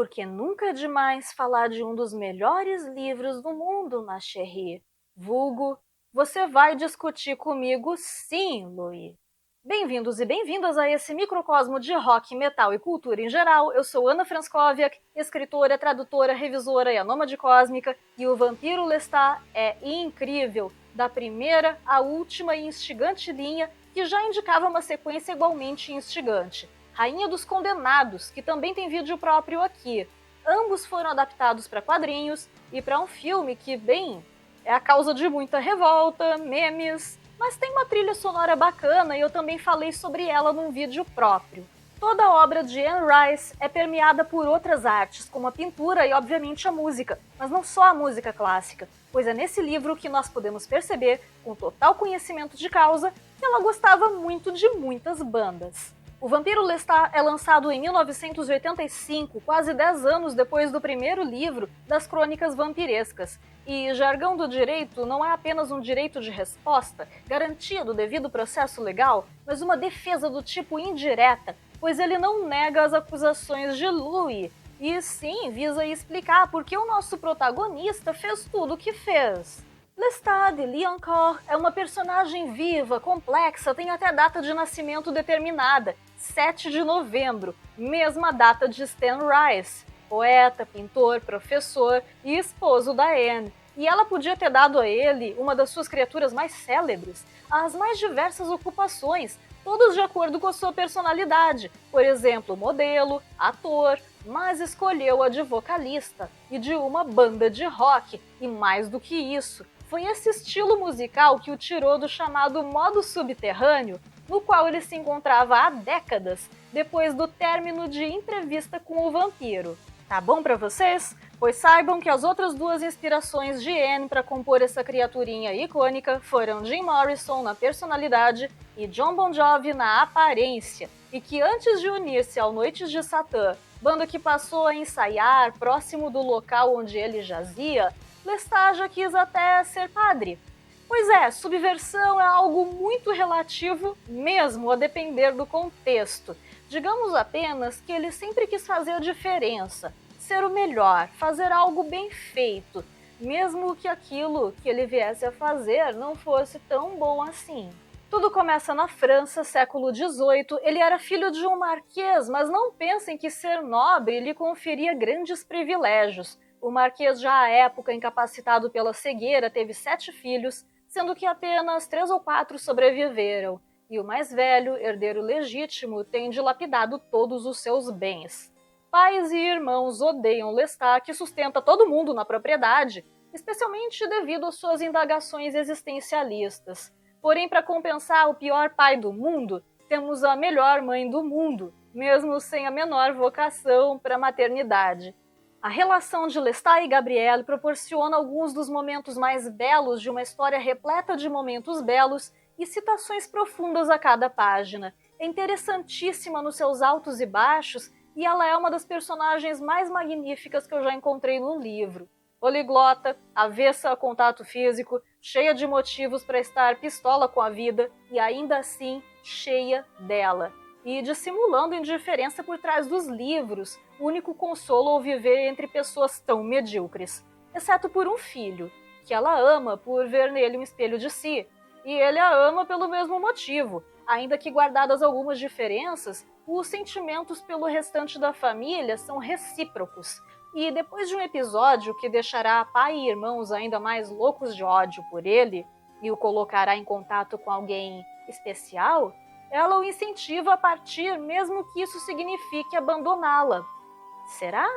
Porque nunca é demais falar de um dos melhores livros do mundo, ma chérie. Vulgo, você vai discutir comigo sim, Louis. Bem-vindos e bem-vindas a esse microcosmo de rock, metal e cultura em geral. Eu sou Ana Franskowiak, escritora, tradutora, revisora e a nômade cósmica, e o Vampiro Lestat é incrível, da primeira à última e instigante linha, que já indicava uma sequência igualmente instigante. Rainha dos Condenados, que também tem vídeo próprio aqui. Ambos foram adaptados para quadrinhos e para um filme que, bem, é a causa de muita revolta, memes, mas tem uma trilha sonora bacana e eu também falei sobre ela num vídeo próprio. Toda a obra de Anne Rice é permeada por outras artes, como a pintura e, obviamente, a música, mas não só a música clássica, pois é nesse livro que nós podemos perceber, com total conhecimento de causa, que ela gostava muito de muitas bandas. O Vampiro Lestat é lançado em 1985, quase 10 anos depois do primeiro livro das Crônicas Vampirescas. E jargão do direito não é apenas um direito de resposta, garantia do devido processo legal, mas uma defesa do tipo indireta, pois ele não nega as acusações de Louis, e sim visa explicar por que o nosso protagonista fez tudo o que fez. Lestat de Liancourt é uma personagem viva, complexa, tem até data de nascimento determinada, 7 de novembro, mesma data de Stan Rice, poeta, pintor, professor e esposo da Anne. E ela podia ter dado a ele, uma das suas criaturas mais célebres, as mais diversas ocupações, todas de acordo com a sua personalidade, por exemplo, modelo, ator, mas escolheu a de vocalista e de uma banda de rock, e mais do que isso, foi esse estilo musical que o tirou do chamado modo subterrâneo, no qual ele se encontrava há décadas, depois do término de Entrevista com o Vampiro. Tá bom pra vocês? Pois saibam que as outras duas inspirações de Anne para compor essa criaturinha icônica foram Jim Morrison na personalidade e Jon Bon Jovi na aparência, e que antes de unir-se ao Noites de Satã, banda que passou a ensaiar próximo do local onde ele jazia, Lestat já quis até ser padre. Pois é, subversão é algo muito relativo mesmo, a depender do contexto. Digamos apenas que ele sempre quis fazer a diferença, ser o melhor, fazer algo bem feito, mesmo que aquilo que ele viesse a fazer não fosse tão bom assim. Tudo começa na França, século XVIII. Ele era filho de um marquês, mas não pensem que ser nobre lhe conferia grandes privilégios. O marquês, já à época incapacitado pela cegueira, teve 7 filhos, sendo que apenas 3 ou 4 sobreviveram. E o mais velho, herdeiro legítimo, tem dilapidado todos os seus bens. Pais e irmãos odeiam Lestat, que sustenta todo mundo na propriedade, especialmente devido às suas indagações existencialistas. Porém, para compensar o pior pai do mundo, temos a melhor mãe do mundo, mesmo sem a menor vocação para a maternidade. A relação de Lestat e Gabrielle proporciona alguns dos momentos mais belos de uma história repleta de momentos belos e citações profundas a cada página. É interessantíssima nos seus altos e baixos, e ela é uma das personagens mais magníficas que eu já encontrei no livro. Poliglota, avessa a contato físico, cheia de motivos para estar pistola com a vida e ainda assim cheia dela. E dissimulando indiferença por trás dos livros, o único consolo ao viver entre pessoas tão medíocres. Exceto por um filho, que ela ama por ver nele um espelho de si, e ele a ama pelo mesmo motivo, ainda que guardadas algumas diferenças, os sentimentos pelo restante da família são recíprocos. E depois de um episódio que deixará pai e irmãos ainda mais loucos de ódio por ele, e o colocará em contato com alguém especial, ela o incentiva a partir, mesmo que isso signifique abandoná-la. Será?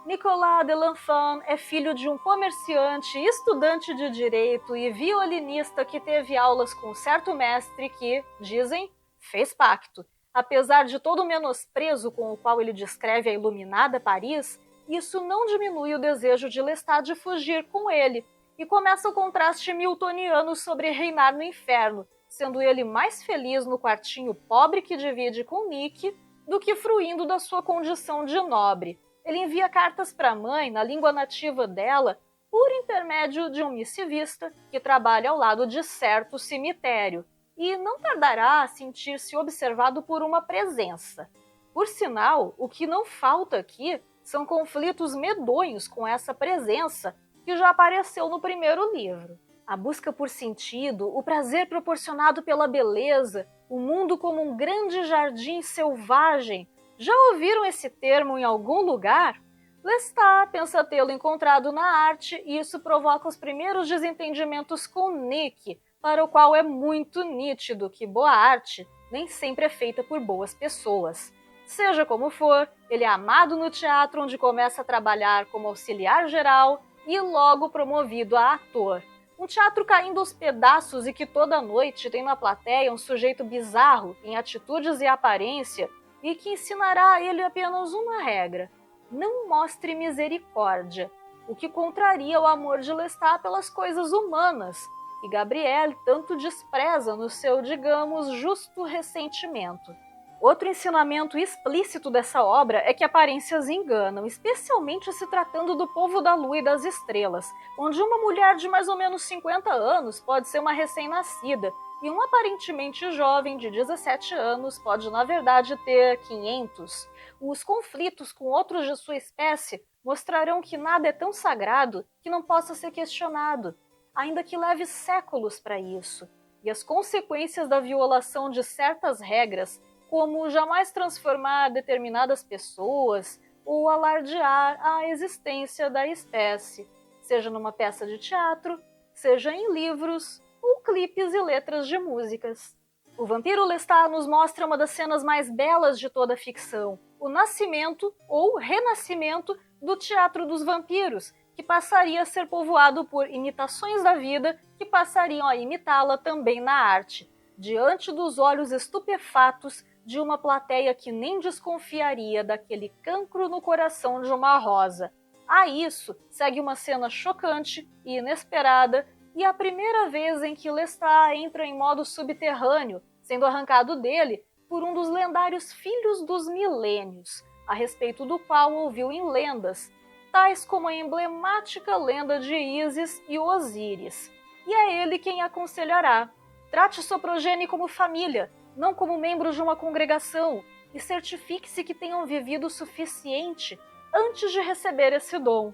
Nicolas de L'Enfant é filho de um comerciante, estudante de direito e violinista que teve aulas com certo mestre que, dizem, fez pacto. Apesar de todo o menosprezo com o qual ele descreve a iluminada Paris, isso não diminui o desejo de Lestat de fugir com ele, e começa o contraste miltoniano sobre reinar no inferno, sendo ele mais feliz no quartinho pobre que divide com Nick do que fruindo da sua condição de nobre. Ele envia cartas para a mãe na língua nativa dela por intermédio de um missivista que trabalha ao lado de certo cemitério, e não tardará a sentir-se observado por uma presença. Por sinal, o que não falta aqui são conflitos medonhos com essa presença que já apareceu no primeiro livro. A busca por sentido, o prazer proporcionado pela beleza, o mundo como um grande jardim selvagem. Já ouviram esse termo em algum lugar? Lestat pensa tê-lo encontrado na arte e isso provoca os primeiros desentendimentos com Nick, para o qual é muito nítido que boa arte nem sempre é feita por boas pessoas. Seja como for, ele é amado no teatro onde começa a trabalhar como auxiliar geral e logo promovido a ator. Um teatro caindo aos pedaços e que toda noite tem na plateia um sujeito bizarro em atitudes e aparência e que ensinará a ele apenas uma regra: não mostre misericórdia, o que contraria o amor de Lestat pelas coisas humanas, que Gabrielle tanto despreza no seu, digamos, justo ressentimento. Outro ensinamento explícito dessa obra é que aparências enganam, especialmente se tratando do povo da lua e das estrelas, onde uma mulher de mais ou menos 50 anos pode ser uma recém-nascida, e um aparentemente jovem de 17 anos pode, na verdade, ter 500. Os conflitos com outros de sua espécie mostrarão que nada é tão sagrado que não possa ser questionado, ainda que leve séculos para isso, e as consequências da violação de certas regras, como jamais transformar determinadas pessoas ou alardear a existência da espécie, seja numa peça de teatro, seja em livros ou clipes e letras de músicas. O Vampiro Lestat nos mostra uma das cenas mais belas de toda a ficção, o nascimento ou renascimento do teatro dos vampiros, que passaria a ser povoado por imitações da vida que passariam a imitá-la também na arte, diante dos olhos estupefatos de uma plateia que nem desconfiaria daquele cancro no coração de uma rosa. A isso segue uma cena chocante e inesperada e a primeira vez em que Lestat entra em modo subterrâneo, sendo arrancado dele por um dos lendários Filhos dos Milênios, a respeito do qual ouviu em lendas, tais como a emblemática lenda de Ísis e Osíris. E é ele quem aconselhará: trate sua progenie como família, não como membros de uma congregação, e certifique-se que tenham vivido o suficiente antes de receber esse dom.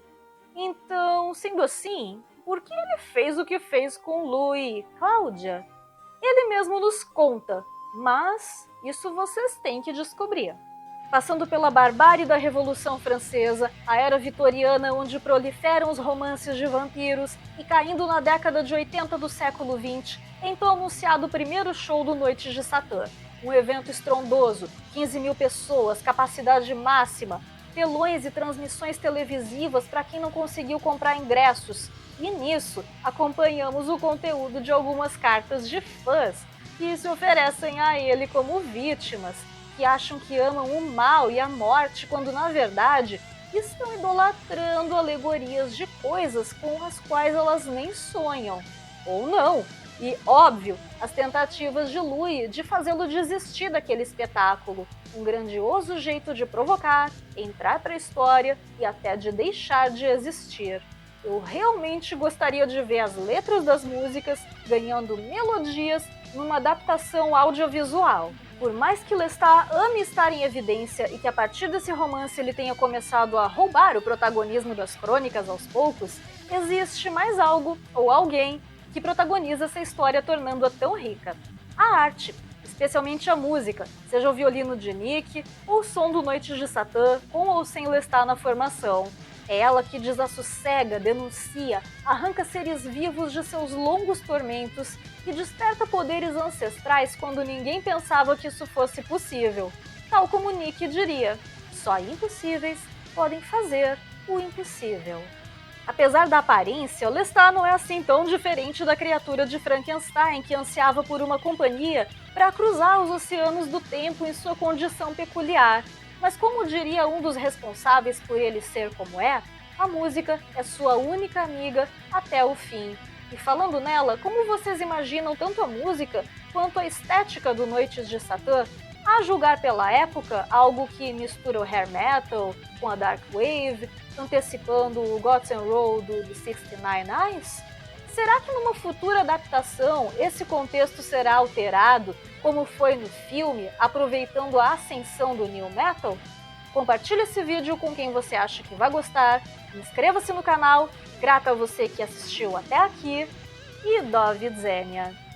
Então, sendo assim, por que ele fez o que fez com Lu e Cláudia? Ele mesmo nos conta, mas isso vocês têm que descobrir. Passando pela barbárie da Revolução Francesa, a era vitoriana onde proliferam os romances de vampiros e caindo na década de 80 do século XX, então anunciado o primeiro show do Noites de Satã. Um evento estrondoso, 15 mil pessoas, capacidade máxima, telões e transmissões televisivas para quem não conseguiu comprar ingressos. E nisso, acompanhamos o conteúdo de algumas cartas de fãs que se oferecem a ele como vítimas, que acham que amam o mal e a morte, quando na verdade estão idolatrando alegorias de coisas com as quais elas nem sonham. Ou não. E, óbvio, as tentativas de Louis de fazê-lo desistir daquele espetáculo, um grandioso jeito de provocar, entrar para a história e até de deixar de existir. Eu realmente gostaria de ver as letras das músicas ganhando melodias numa adaptação audiovisual. Por mais que Lestat ame estar em evidência e que a partir desse romance ele tenha começado a roubar o protagonismo das crônicas aos poucos, existe mais algo ou alguém que protagoniza essa história tornando-a tão rica. A arte, especialmente a música, seja o violino de Nick ou o som do Noites de Satã, com ou sem Lestat na formação. É ela que desassossega, denuncia, arranca seres vivos de seus longos tormentos e desperta poderes ancestrais quando ninguém pensava que isso fosse possível. Tal como Nick diria, só impossíveis podem fazer o impossível. Apesar da aparência, Lestat não é assim tão diferente da criatura de Frankenstein que ansiava por uma companhia para cruzar os oceanos do tempo em sua condição peculiar. Mas como diria um dos responsáveis por ele ser como é, a música é sua única amiga até o fim. E falando nela, como vocês imaginam tanto a música quanto a estética do Noites de Satã? A julgar pela época, algo que mistura o hair metal com a dark wave, antecipando o Gods N' Roll do 69 Eyes? Será que numa futura adaptação esse contexto será alterado, como foi no filme, aproveitando a ascensão do new metal? Compartilhe esse vídeo com quem você acha que vai gostar, inscreva-se no canal, grata a você que assistiu até aqui e do widzenia!